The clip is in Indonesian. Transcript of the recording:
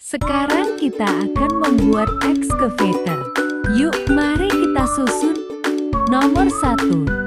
Sekarang kita akan membuat excavator. Yuk, mari kita susun. Nomor 1.